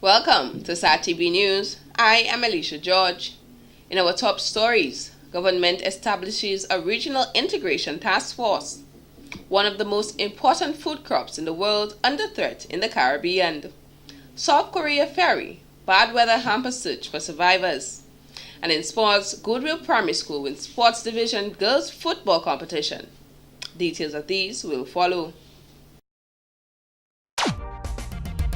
Welcome to SAT-TV News. I am Alicia George. In our top stories, government establishes a regional integration task force. One of the most important food crops in the world under threat in the Caribbean. South Korea ferry, bad weather hampers search for survivors. And in sports, Goodwill Primary School wins Sports Division Girls Football Competition. Details of these will follow.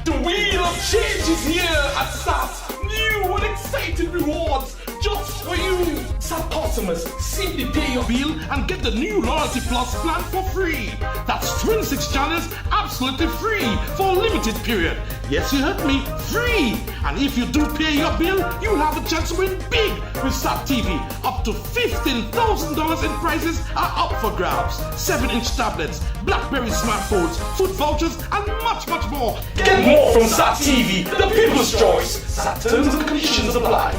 The wheel of change is here at SAT. New and exciting rewards just for you. SAT customers, simply pay your bill and get the new Loyalty Plus plan for free. That's 26 channels absolutely free for a limited period. Yes, you heard me, free. And if you do pay your bill, you'll have a chance to win big with SAT TV. Up to $15,000 in prizes are up for grabs. 7-inch tablets, BlackBerry smartphones, food vouchers, and much, much more. Get more from SAT TV, the people's choice. SAT terms and conditions apply.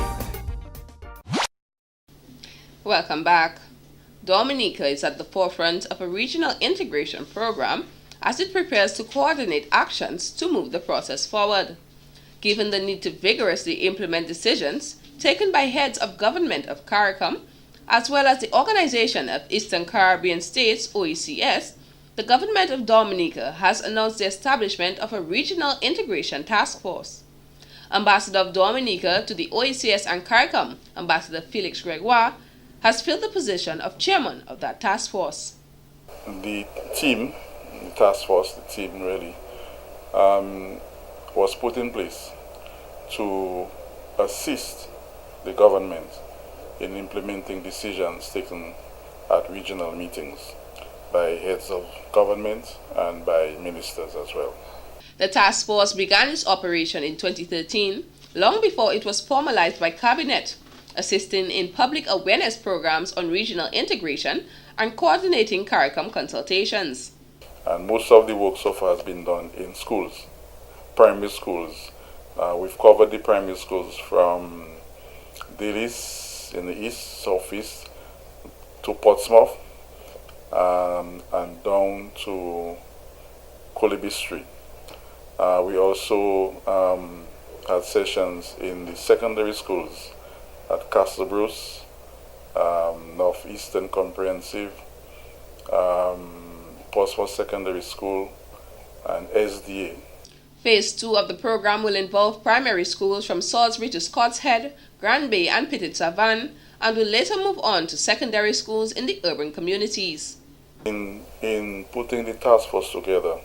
Welcome back. Dominica is at the forefront of a regional integration program as it prepares to coordinate actions to move the process forward. Given the need to vigorously implement decisions taken by heads of government of CARICOM, as well as the Organization of Eastern Caribbean States, OECS, the government of Dominica has announced the establishment of a regional integration task force. Ambassador of Dominica to the OECS and CARICOM, Ambassador Felix Gregoire, has filled the position of chairman of that task force. The task force really, was put in place to assist the government in implementing decisions taken at regional meetings by heads of government and by ministers as well. The task force began its operation in 2013, long before it was formalized by Cabinet, assisting in public awareness programs on regional integration and coordinating CARICOM consultations. And most of the work so far has been done in schools, primary schools. We've covered the primary schools from Dillis in the east, southeast, to Portsmouth, and down to Colby Street. We also had sessions in the secondary schools at Castle Bruce, Northeastern Comprehensive, Portsmouth Secondary School, and SDA. Phase 2 of the program will involve primary schools from Salisbury to Scott's Head, Grand Bay and Petite Savanne, and will later move on to secondary schools in the urban communities. In putting the task force together,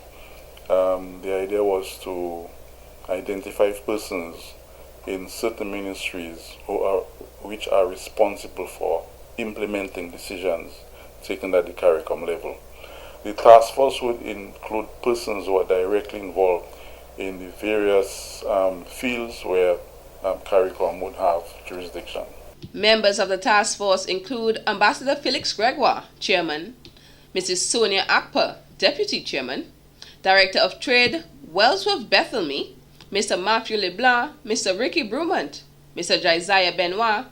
the idea was to identify persons in certain ministries which are responsible for implementing decisions taken at the CARICOM level. The task force would include persons who are directly involved in the various fields where CARICOM would have jurisdiction. Members of the task force include Ambassador Felix Gregoire, Chairman, Mrs. Sonia Akpa, Deputy Chairman, Director of Trade, Wellsworth Bethelme, Mr. Matthew LeBlanc, Mr. Ricky Brumont, Mr. Josiah Benoit,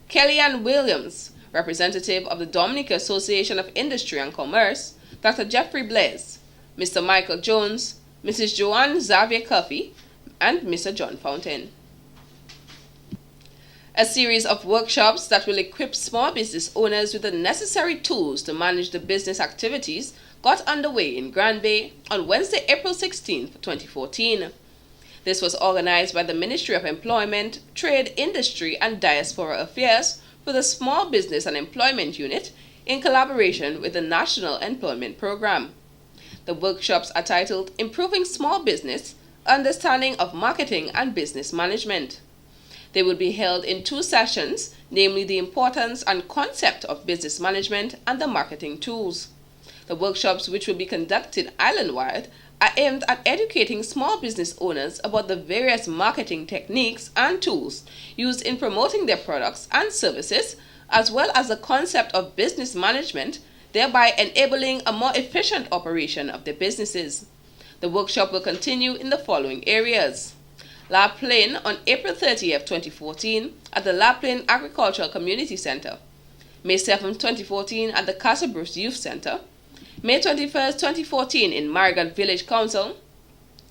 Kellyanne Williams, representative of the Dominica Association of Industry and Commerce, Dr. Jeffrey Blaise, Mr. Michael Jones, Mrs. Joanne Xavier Cuffey, and Mr. John Fountain. A series of workshops that will equip small business owners with the necessary tools to manage the business activities got underway in Grand Bay on Wednesday, April 16, 2014. This was organized by the Ministry of Employment, Trade, Industry and Diaspora Affairs for the Small Business and Employment Unit in collaboration with the National Employment Program. The workshops are titled Improving Small Business, Understanding of Marketing and Business Management. They will be held in 2 sessions, namely the importance and concept of business management and the marketing tools. The workshops, which will be conducted island-wide, are aimed at educating small business owners about the various marketing techniques and tools used in promoting their products and services, as well as the concept of business management, thereby enabling a more efficient operation of their businesses. The workshop will continue in the following areas: La Plaine on April 30th, 2014 at the La Plaine Agricultural Community Center, May 7th, 2014 at the Castle Bruce Youth Center, May 21st, 2014 in Marigot Village Council,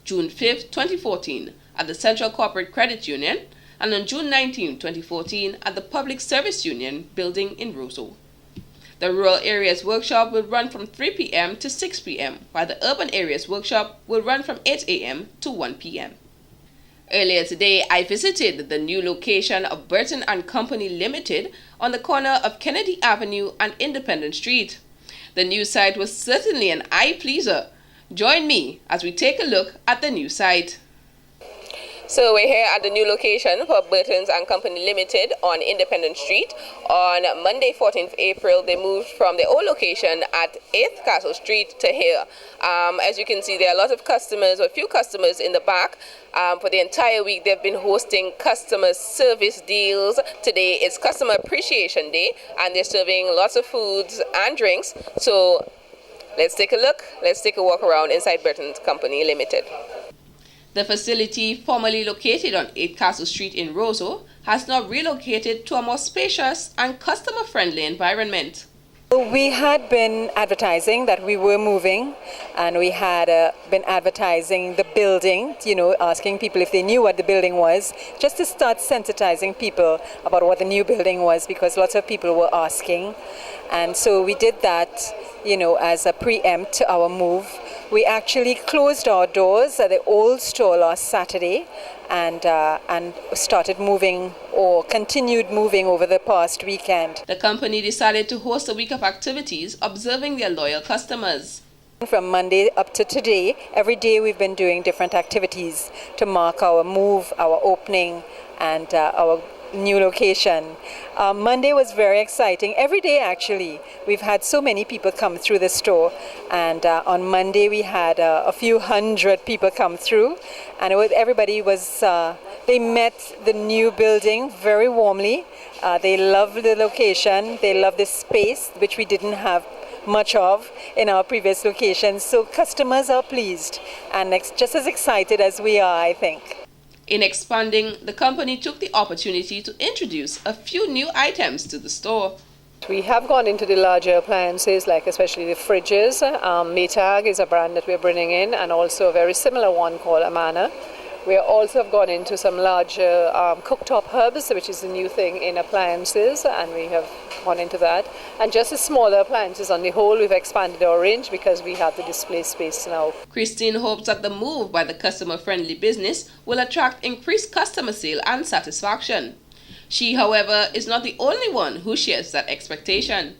June 5, 2014 at the Central Corporate Credit Union, and on June 19, 2014 at the Public Service Union building in Roseau. The Rural Areas Workshop will run from 3 p.m. to 6 p.m., while the Urban Areas Workshop will run from 8 a.m. to 1 p.m. Earlier today, I visited the new location of Burton & Company Limited on the corner of Kennedy Avenue and Independence Street. The new site was certainly an eye-pleaser. Join me as we take a look at the new site. So we're here at the new location for Burton's & Company Limited on Independence Street. On Monday, 14th April, they moved from their old location at 8th Castle Street to here. As you can see, there are a lot of customers, or a few customers in the back. For the entire week, they've been hosting customer service deals. Today is Customer Appreciation Day, and they're serving lots of foods and drinks. So let's take a look. Let's take a walk around inside Burton's Company Limited. The facility, formerly located on 8 Castle Street in Roseau, has now relocated to a more spacious and customer-friendly environment. We had been advertising that we were moving, and we had been advertising the building, asking people if they knew what the building was, just to start sensitizing people about what the new building was, because lots of people were asking. And so we did that, as a preempt to our move. We actually closed our doors at the old store last Saturday and started moving, or continued moving, over the past weekend. The company decided to host a week of activities observing their loyal customers. From Monday up to today, every day we've been doing different activities to mark our move, our opening, and our new location. Monday was very exciting. Every day, actually, we've had so many people come through the store, and on Monday we had a few hundred people come through, and everybody was they met the new building very warmly. They loved the location, they loved the space, which we didn't have much of in our previous locations. So customers are pleased and just as excited as we are, I think. In expanding, the company took the opportunity to introduce a few new items to the store. We have gone into the larger appliances, like especially the fridges. Maytag is a brand that we're bringing in, and also a very similar one called Amana. We also have gone into some larger cooktop hubs, which is a new thing in appliances, and we have gone into that. And just the smaller appliances on the whole, we've expanded our range because we have the display space now. Christine hopes that the move by the customer-friendly business will attract increased customer sale and satisfaction. She, however, is not the only one who shares that expectation.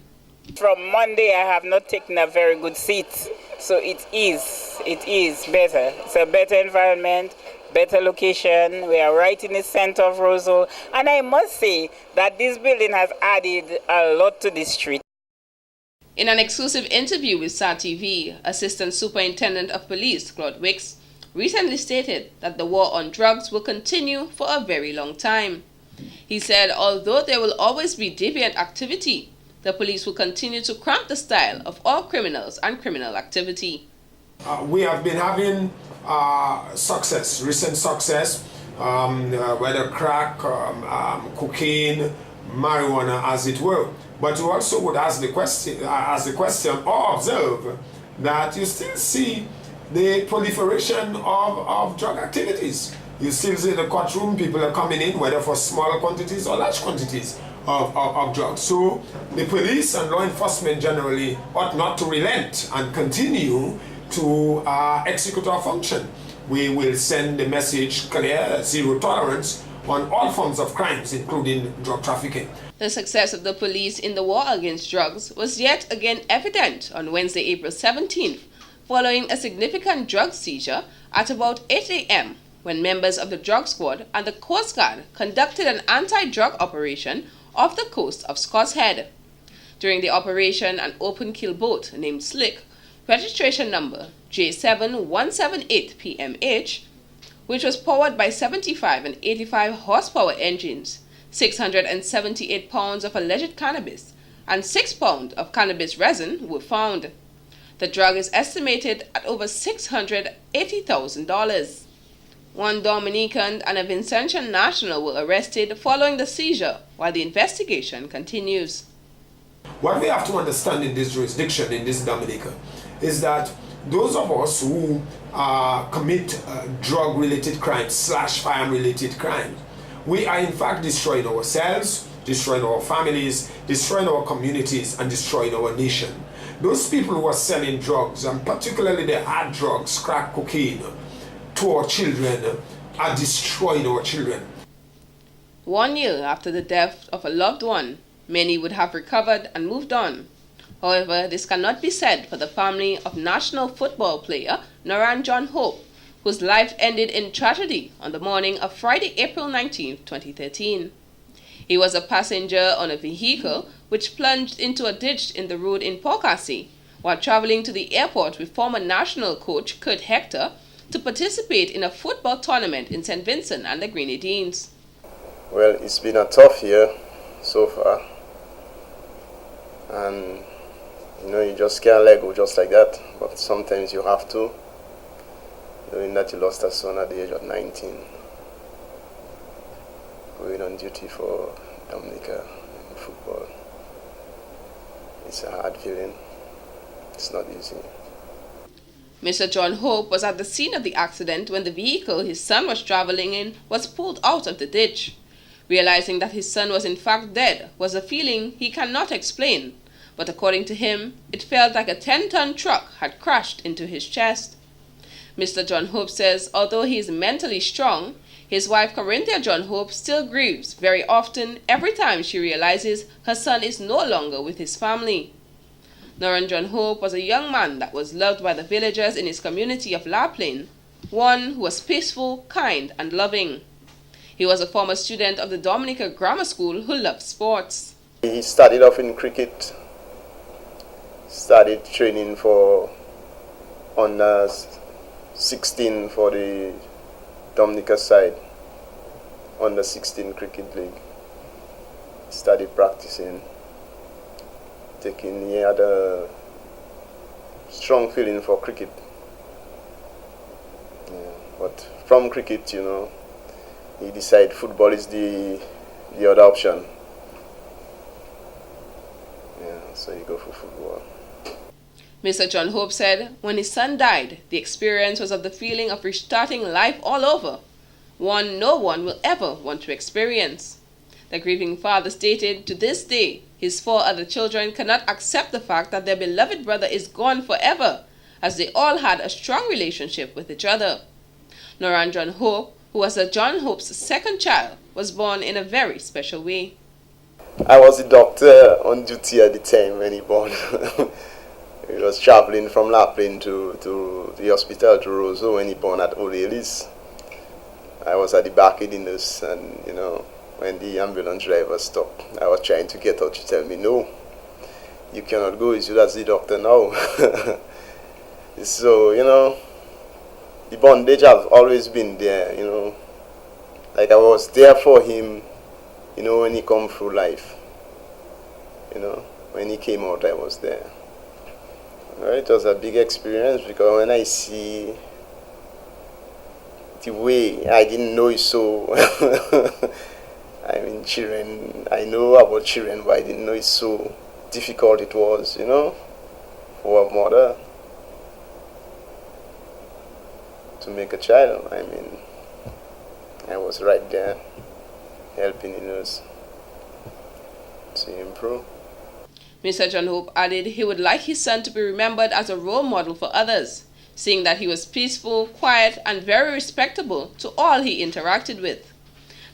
From Monday, I have not taken a very good seat, so it is better. It's a better environment, better location. We are right in the center of Roseau, and I must say that this building has added a lot to the street. In an exclusive interview with SAR-TV, Assistant Superintendent of Police Claude Wicks recently stated that the war on drugs will continue for a very long time. He said although there will always be deviant activity, the police will continue to cramp the style of all criminals and criminal activity. We have been having recent success, whether crack, cocaine, marijuana, as it were. But you also would ask the question or observe that you still see the proliferation of drug activities. You still see the courtroom, people are coming in, whether for small quantities or large quantities of drugs. So the police and law enforcement generally ought not to relent and continue to execute our function. We will send the message clear, zero tolerance on all forms of crimes, including drug trafficking. The success of the police in the war against drugs was yet again evident on Wednesday, April 17th, following a significant drug seizure at about 8 a.m. when members of the drug squad and the Coast Guard conducted an anti-drug operation off the coast of Scott's Head. During the operation, an open-keel boat named Slick, registration number J7178PMH, which was powered by 75 and 85 horsepower engines, 678 pounds of alleged cannabis, and 6 pounds of cannabis resin were found. The drug is estimated at over $680,000. One Dominican and a Vincentian national were arrested following the seizure, while the investigation continues. What we have to understand in this jurisdiction, in this Dominica, is that those of us who commit drug-related crimes / firearm-related crimes, we are in fact destroying ourselves, destroying our families, destroying our communities, and destroying our nation. Those people who are selling drugs, and particularly the hard drugs, crack cocaine, to our children, are destroying our children. 1 year after the death of a loved one, many would have recovered and moved on. However, this cannot be said for the family of national football player Noran John Hope, whose life ended in tragedy on the morning of Friday, April 19, 2013. He was a passenger on a vehicle which plunged into a ditch in the road in Pawcassie while traveling to the airport with former national coach Kurt Hector to participate in a football tournament in St. Vincent and the Grenadines. Well, it's been a tough year so far, and you just can't let go just like that, but sometimes you have to, knowing that you lost a son at the age of 19, going on duty for Dominica in football. It's a hard feeling. It's not easy. Mr. John Hope was at the scene of the accident when the vehicle his son was traveling in was pulled out of the ditch. Realizing that his son was in fact dead was a feeling he cannot explain, but according to him, it felt like a 10-ton truck had crashed into his chest. Mr. John Hope says although he is mentally strong, his wife Corinthia John Hope still grieves very often every time she realizes her son is no longer with his family. Noran John Hope was a young man that was loved by the villagers in his community of La Plaine, one who was peaceful, kind, and loving. He was a former student of the Dominica Grammar School who loved sports. He started off in cricket, started training for under 16 for the Dominica side, under 16 cricket league. Started practicing. He had a strong feeling for cricket. Yeah, but from cricket, he decided football is the other option. Yeah, so he go for football. Mr. John Hope said when his son died, the experience was of the feeling of restarting life all over, one no one will ever want to experience. The grieving father stated to this day, his 4 other children cannot accept the fact that their beloved brother is gone forever, as they all had a strong relationship with each other. Noran John Hope, who was John Hope's second child, was born in a very special way. I was the doctor on duty at the time when he born. He was traveling from La Plaine to the hospital to Roseau when he born at Old Ellis. I was at the back of the nurse, and when the ambulance driver stopped, I was trying to get out. She told me, "No, you cannot go. It's you as the doctor now." So, the bondage have always been there, Like I was there for him, when he come through life. When he came out, I was there. It was a big experience because when I see the way, I didn't know it so. I mean, children, I know about children, but I didn't know it's so difficult it was, for a mother to make a child. I mean, I was right there helping the nurse to improve. Mr. John Hope added he would like his son to be remembered as a role model for others, seeing that he was peaceful, quiet, and very respectable to all he interacted with.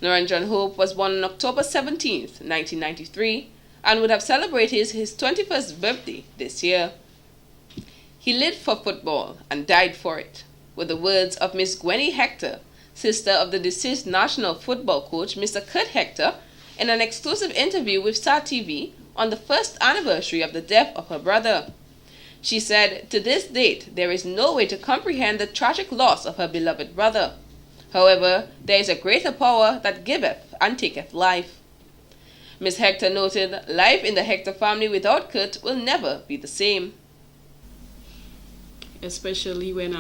Noran John Hope was born on October 17, 1993, and would have celebrated his 21st birthday this year. He lived for football and died for it, with the words of Miss Gwenny Hector, sister of the deceased national football coach Mr. Kurt Hector, in an exclusive interview with Star TV on the first anniversary of the death of her brother. She said, to this date, there is no way to comprehend the tragic loss of her beloved brother. However, there is a greater power that giveth and taketh life. Miss Hector noted, life in the Hector family without Kurt will never be the same. Especially when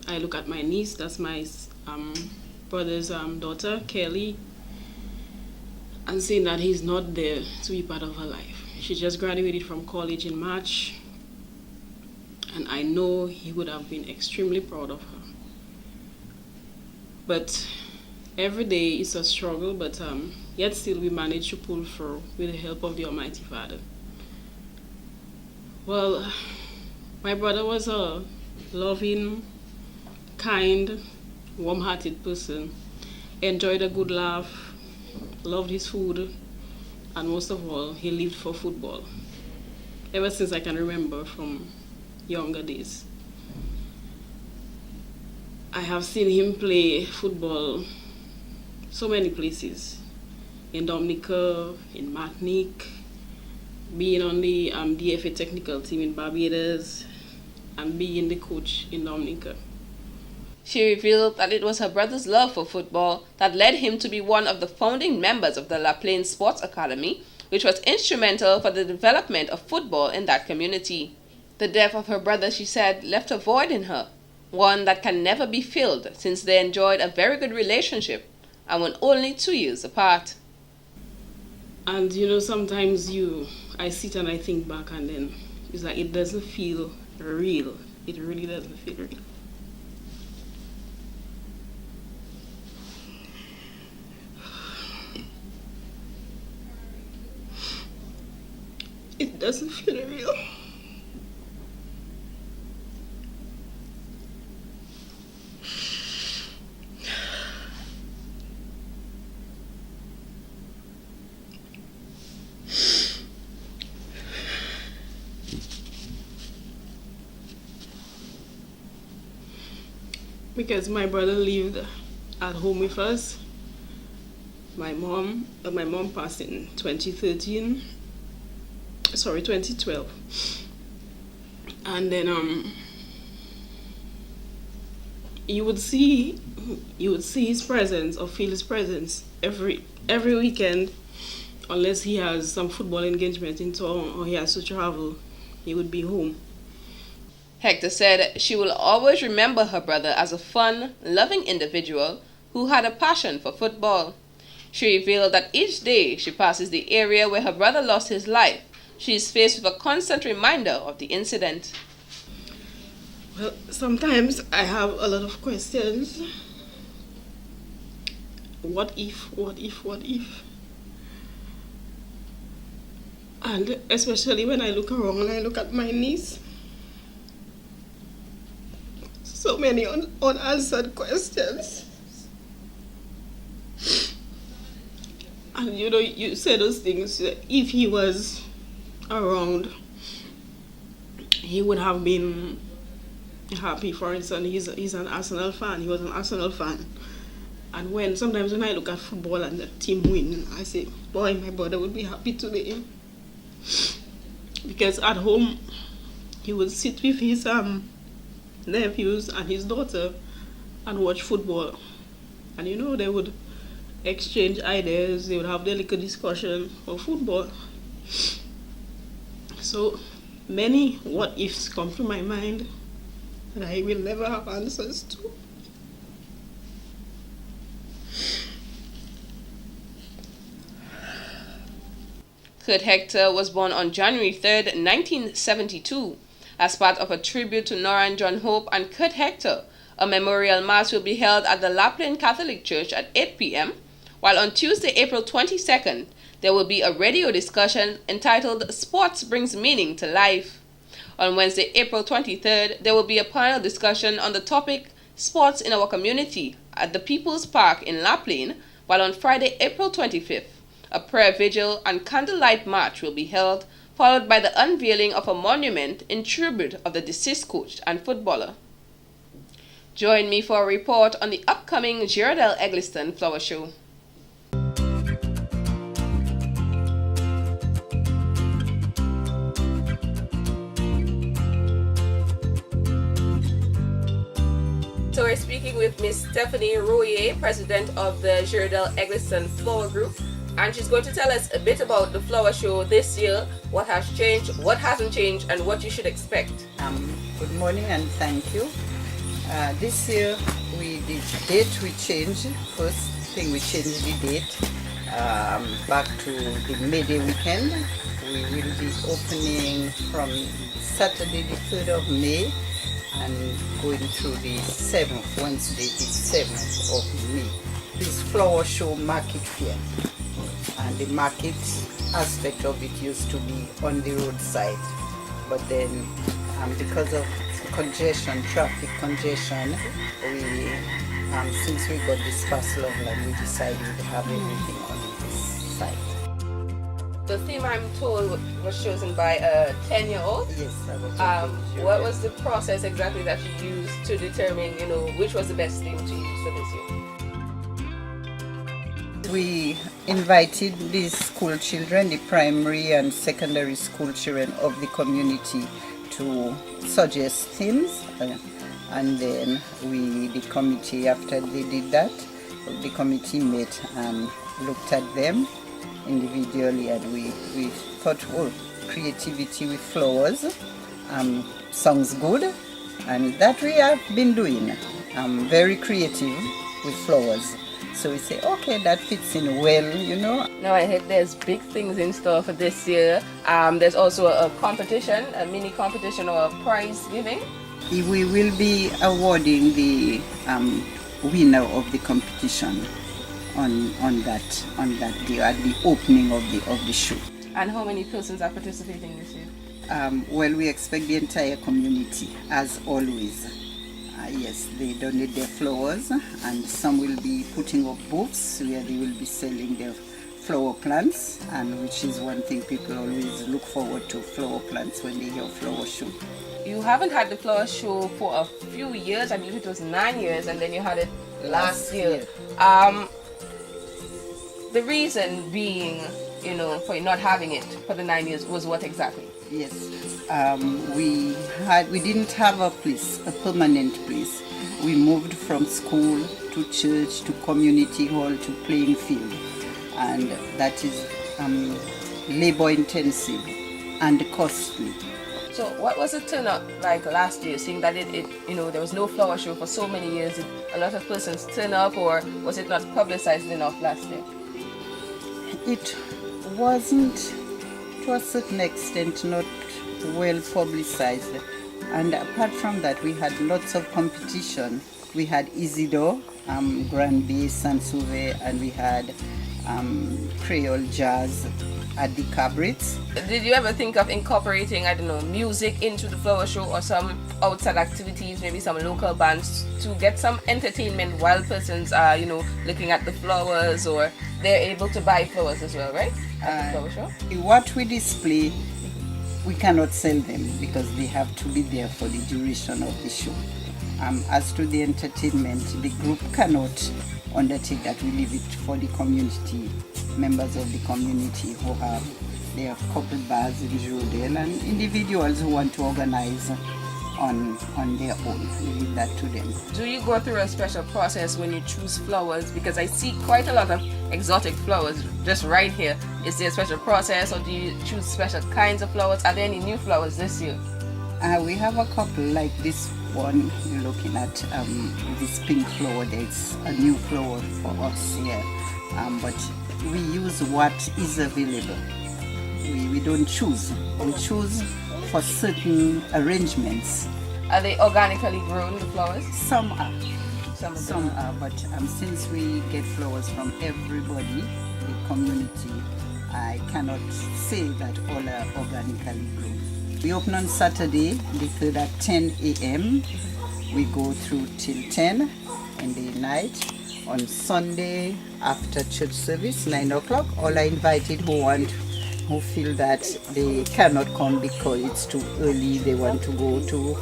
I look at my niece, that's my brother's daughter, Kelly, and seeing that he's not there to be part of her life. She just graduated from college in March, and I know he would have been extremely proud of her. But every day is a struggle, but yet still we manage to pull through with the help of the Almighty Father. Well, my brother was a loving, kind, warm-hearted person, enjoyed a good laugh, loved his food, and most of all, he lived for football. Ever since I can remember from younger days. I have seen him play football so many places, in Dominica, in Martinique, being on the DFA technical team in Barbados, and being the coach in Dominica. She revealed that it was her brother's love for football that led him to be one of the founding members of the La Plaine Sports Academy, which was instrumental for the development of football in that community. The death of her brother, she said, left a void in her, one that can never be filled since they enjoyed a very good relationship and were only 2 years apart. And sometimes I sit and I think back, and then it's like it doesn't feel real. It really doesn't feel real. It doesn't feel real. Because my brother lived at home with us. My mom passed in 2012. And then you would see his presence or feel his presence every weekend, unless he has some football engagement in town or he has to travel, he would be home. Hector said she will always remember her brother as a fun, loving individual who had a passion for football. She revealed that each day she passes the area where her brother lost his life, she is faced with a constant reminder of the incident. Well, sometimes I have a lot of questions. What if? And especially when I look around and I look at my niece. So many unanswered questions. And you say those things, if he was around, he would have been happy. For instance, he's an Arsenal fan. He was an Arsenal fan. And sometimes when I look at football and the team win, I say, boy, my brother would be happy today. Because at home, he would sit with his nephews and his daughter and watch football. And they would exchange ideas, they would have their little discussion of football. So many what ifs come to my mind that I will never have answers to. Kurt Hector was born on January 3rd, 1972. As part of a tribute to Noran John Hope and Kurt Hector, a memorial mass will be held at the La Plaine Catholic Church at 8 p.m., while on Tuesday, April 22nd, there will be a radio discussion entitled Sports Brings Meaning to Life. On Wednesday, April 23rd, there will be a panel discussion on the topic Sports in Our Community at the People's Park in La Plaine, while on Friday, April 25th, a prayer vigil and candlelight march will be held, followed by the unveiling of a monument in tribute of the deceased coach and footballer. Join me for a report on the upcoming Girardel Eggleston Flower Show. So we're speaking with Miss Stephanie Royer, president of the Girardel Eggleston Flower Group, and she's going to tell us a bit about the flower show this year, what has changed, what hasn't changed, and what you should expect. Good morning and thank you. This year the date we changed. First thing we changed the date back to the May Day weekend. We will be opening from Saturday the 3rd of May and going through the 7th, Wednesday the 7th of May. This flower show market fair, and the market aspect of it used to be on the roadside, but then because of congestion, traffic congestion, we since we got this parcel of land, we decided to have everything on this site. The theme, I'm told, was chosen by a 10-year-old. Yes, I was. What was the process exactly that you used to determine, which was the best theme to use for this year? We invited the school children, the primary and secondary school children of the community, to suggest themes, and then the committee, after they did that, the committee met and looked at them individually, and we thought, oh, creativity with flowers sounds good, and that we have been doing, very creative with flowers. So we say, okay, that fits in well, Now I heard there's big things in store for this year. There's also a competition, a mini competition or a prize giving. We will be awarding the winner of the competition on that day at the opening of the show. And how many persons are participating this year? Well, we expect the entire community, as always. Yes, they donate their flowers, and some will be putting up booths where they will be selling their flower plants, and which is one thing people always look forward to, flower plants, when they hear flower show. You haven't had the flower show for a few years. I believe it was 9 years, and then you had it last year. The reason being, for not having it for the 9 years was what exactly? Yes, we didn't have a place, a permanent place. We moved from school to church to community hall to playing field, and that is labor intensive and costly. So what was the turnout like last year, seeing that there was no flower show for so many years? Did a lot of persons turn up, or was it not publicized enough last year? It wasn't, to a certain extent, not well publicized. And apart from that, we had lots of competition. We had Isidore, Grand Bay, Saint-Sauveur, and we had Creole Jazz at the Cabrits. Did you ever think of incorporating, music into the flower show, or some outside activities, maybe some local bands, to get some entertainment while persons are, looking at the flowers, or they're able to buy flowers as well, right? At the flower show? What we display, we cannot sell them because they have to be there for the duration of the show. As to the entertainment, the group cannot undertake that. We leave it for the community, members of the community who have their couple bars in Jodel, and individuals who want to organize on their own. We leave that to them. Do you go through a special process when you choose flowers? Because I see quite a lot of exotic flowers just right here. Is there a special process, or do you choose special kinds of flowers? Are there any new flowers this year? We have a couple, like this one you're looking at, this pink flower. There's a new flower for us here, but we use what is available. We don't choose. We choose for certain arrangements. Are they organically grown, the flowers? Some are. Some are, but since we get flowers from everybody, the community, I cannot say that all are organically grown. We open on Saturday, the 3rd at 10 a.m. We go through till 10 in the night. On Sunday, after church service, 9 o'clock, all are invited who feel that they cannot come because it's too early, they want to go to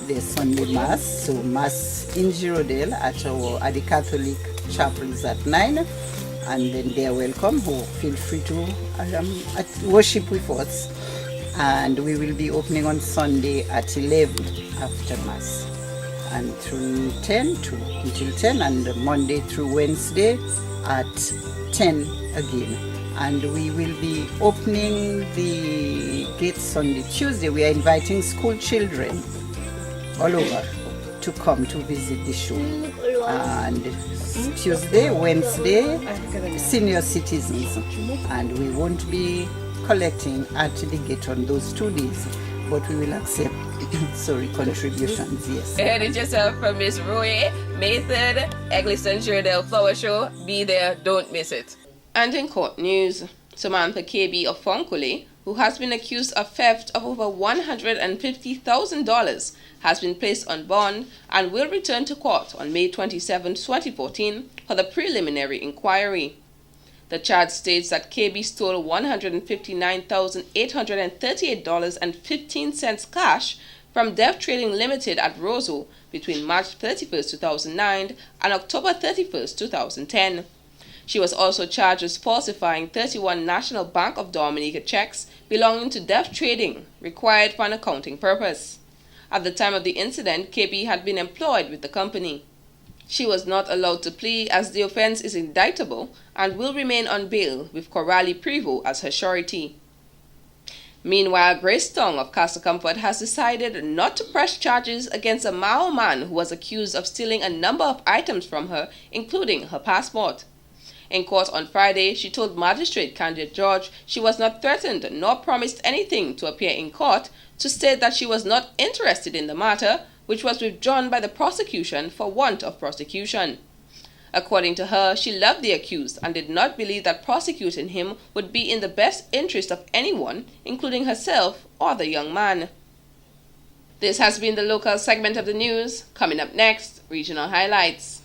their Sunday Mass. So Mass in Girodale at the Catholic chapel is at 9, and then they are welcome, who feel free to worship with us. And we will be opening on Sunday at 11 after Mass, and through 10 until 10, and Monday through Wednesday at 10 again. And we will be opening the gates on the Tuesday. We are inviting school children all over to come to visit the show. And Tuesday, Wednesday, senior citizens. And we won't be collecting at the gate on those 2 days, but we will accept contributions, yes. You heard it yourself from Miss Roy, Method, Eggleston Sherrill Flower Show. Be there, don't miss it. And in court news, Samantha KB of Fonkole, who has been accused of theft of over $150,000, has been placed on bond and will return to court on May 27, 2014 for the preliminary inquiry. The charge states that KB stole $159,838.15 cash from Dev Trading Limited at Roseau between March 31, 2009 and October 31, 2010. She was also charged with falsifying 31 National Bank of Dominica checks belonging to Dev Trading, required for an accounting purpose. At the time of the incident, KB had been employed with the company. She was not allowed to plea as the offense is indictable and will remain on bail with Coralie Prevost as her surety. Meanwhile, Grace Tong of Castle Comfort has decided not to press charges against a Mao man who was accused of stealing a number of items from her, including her passport. In court on Friday, she told Magistrate Candida George she was not threatened nor promised anything to appear in court, to state that she was not interested in the matter, which was withdrawn by the prosecution for want of prosecution. According to her, she loved the accused and did not believe that prosecuting him would be in the best interest of anyone, including herself or the young man. This has been the local segment of the news. Coming up next, regional highlights.